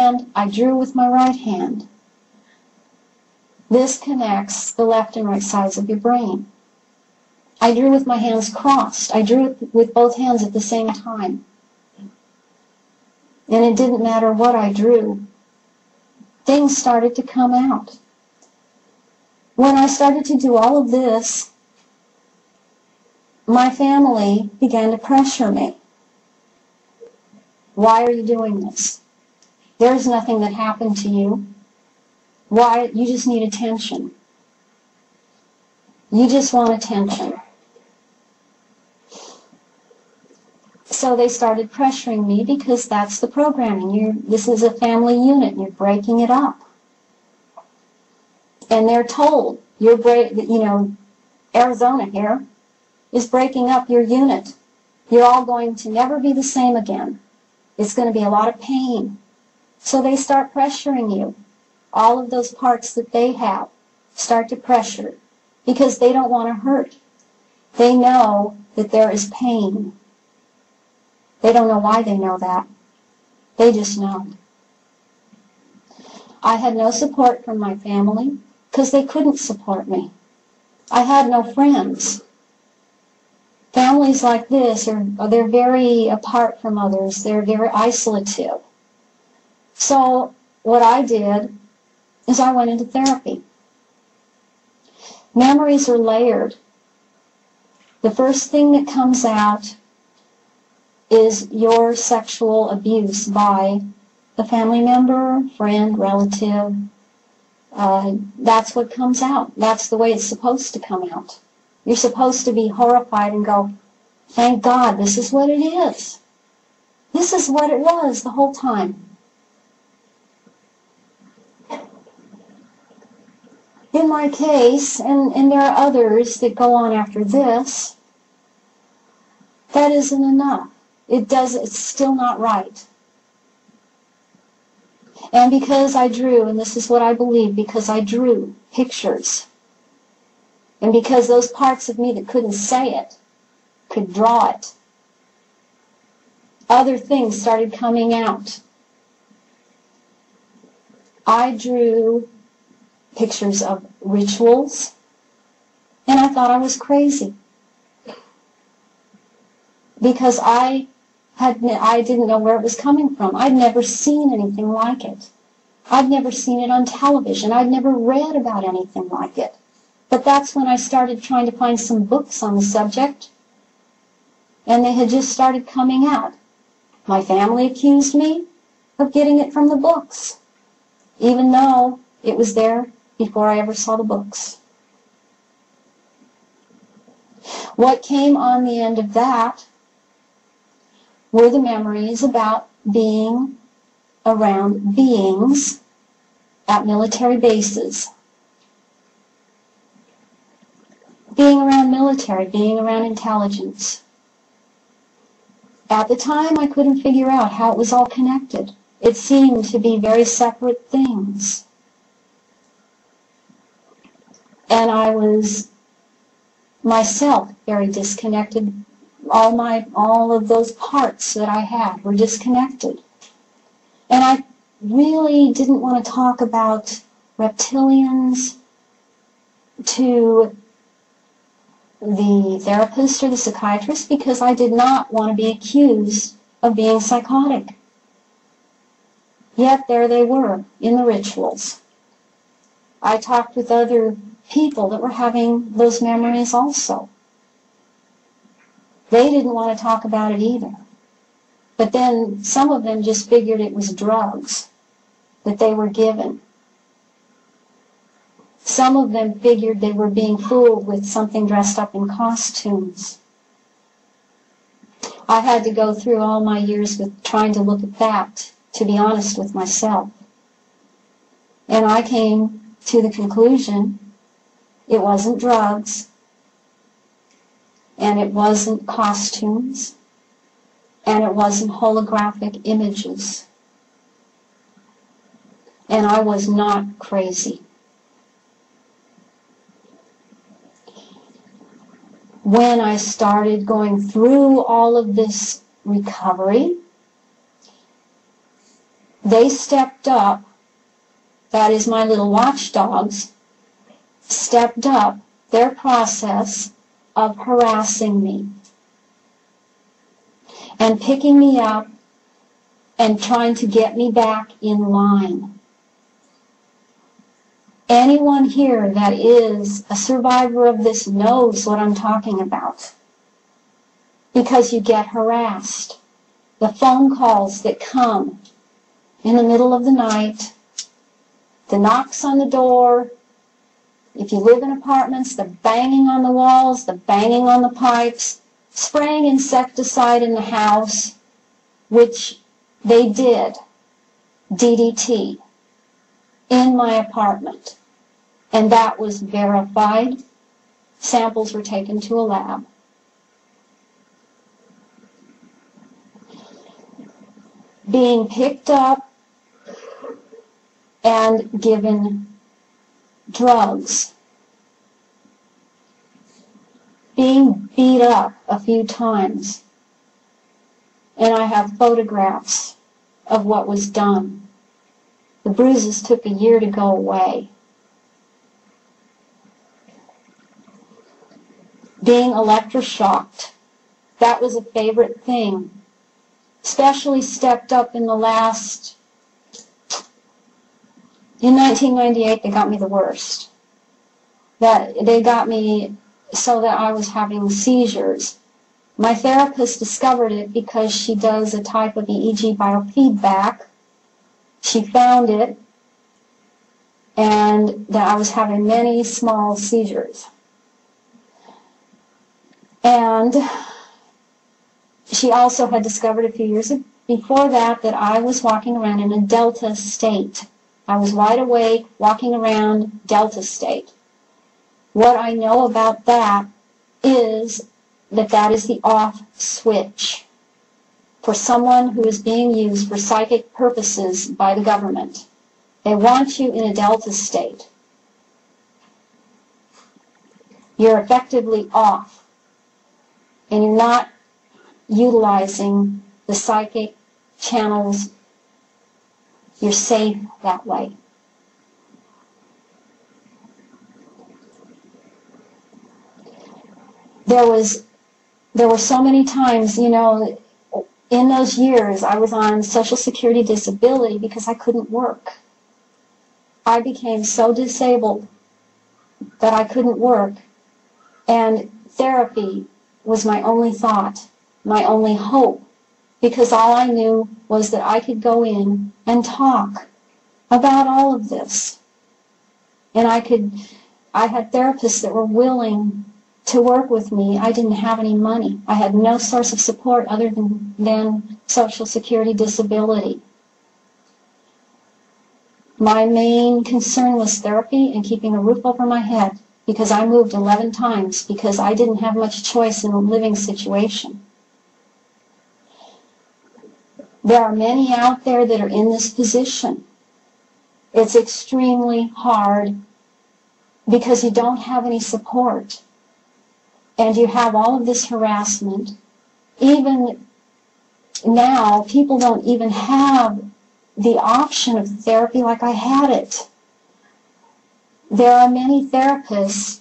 hand, I drew with my right hand. This connects the left and right sides of your brain. I drew with my hands crossed. I drew with both hands at the same time. And it didn't matter what I drew. Things started to come out. When I started to do all of this, my family began to pressure me. Why are you doing this? There's nothing that happened to you. Why? You just need attention. You just want attention. So they started pressuring me because that's the programming. This is a family unit. You're breaking it up. And they're told, Arizona here is breaking up your unit. You're all going to never be the same again. It's going to be a lot of pain. So they start pressuring you. All of those parts that they have start to pressure because they don't want to hurt. They know that there is pain. They don't know why they know that. They just know. I had no support from my family because they couldn't support me. I had no friends. Families like this, they're very apart from others. They're very isolative. So what I did is I went into therapy. Memories are layered. The first thing that comes out is your sexual abuse by a family member, friend, relative. That's what comes out. That's the way it's supposed to come out. You're supposed to be horrified and go, thank God, this is what it is. This is what it was the whole time. In my case, and there are others that go on after this, that isn't enough. It's still not right. And because I drew, and this is what I believe, because I drew pictures, and because those parts of me that couldn't say it could draw it, other things started coming out. I drew pictures of rituals, and I thought I was crazy. Because I didn't know where it was coming from. I'd never seen anything like it. I'd never seen it on television. I'd never read about anything like it. But that's when I started trying to find some books on the subject, and they had just started coming out. My family accused me of getting it from the books, even though it was there before I ever saw the books. What came on the end of that were the memories about being around beings at military bases. Being around military, being around intelligence. At the time, I couldn't figure out how it was all connected. It seemed to be very separate things. And I was myself very disconnected. All of those parts that I had were disconnected. And I really didn't want to talk about reptilians to the therapist or the psychiatrist because I did not want to be accused of being psychotic. Yet there they were in the rituals. I talked with other people that were having those memories also. They didn't want to talk about it either. But then some of them just figured it was drugs that they were given. Some of them figured they were being fooled with something dressed up in costumes. I had to go through all my years with trying to look at that, to be honest with myself. And I came to the conclusion it wasn't drugs, and it wasn't costumes, and it wasn't holographic images. And I was not crazy. When I started going through all of this recovery, They stepped up, that is my little watchdogs, stepped up their process of harassing me and picking me up and trying to get me back in line. Anyone here that is a survivor of this knows what I'm talking about, because you get harassed. The phone calls that come in the middle of the night, the knocks on the door, if you live in apartments, the banging on the walls, the banging on the pipes, spraying insecticide in the house, which they did, DDT, in my apartment. And that was verified. Samples were taken to a lab. Being picked up and given drugs. Being beat up a few times. And I have photographs of what was done. The bruises took a year to go away. Being electroshocked. That was a favorite thing. Especially stepped up in the last... In 1998, they got me the worst. They got me so that I was having seizures. My therapist discovered it because she does a type of EEG biofeedback. She found it, and that I was having many small seizures. And she also had discovered a few years before that I was walking around in a delta state. I was wide awake, walking around delta state. What I know about that is that is the off switch for someone who is being used for psychic purposes by the government. They want you in a delta state. You're effectively off, and you're not utilizing the psychic channels. You're safe that way. There were so many times, you know, in those years I was on Social Security disability because I couldn't work. I became so disabled that I couldn't work, and therapy was my only thought, my only hope, because all I knew was that I could go in and talk about all of this. And I had therapists that were willing to work with me. I didn't have any money. I had no source of support other than Social Security disability. My main concern was therapy and keeping a roof over my head, because I moved 11 times because I didn't have much choice in a living situation. There are many out there that are in this position. It's extremely hard because you don't have any support. And you have all of this harassment. Even now, people don't even have the option of therapy like I had it. There are many therapists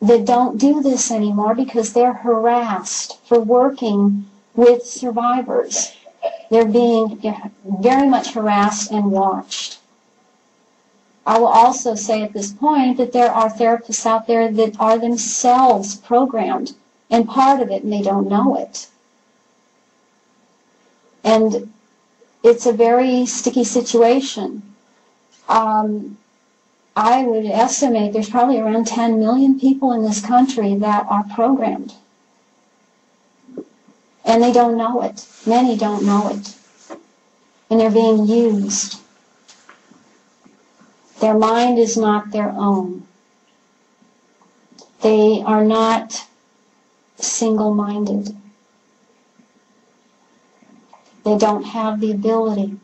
that don't do this anymore because they're harassed for working with survivors. They're being very much harassed and watched. I will also say at this point that there are therapists out there that are themselves programmed and part of it, and they don't know it. And it's a very sticky situation. I would estimate there's probably around 10 million people in this country that are programmed. And they don't know it. Many don't know it. And they're being used. Their mind is not their own. They are not single-minded. They don't have the ability.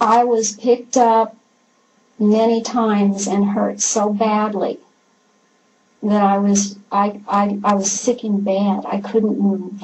I was picked up many times and hurt so badly that I was sick and bad. I couldn't move.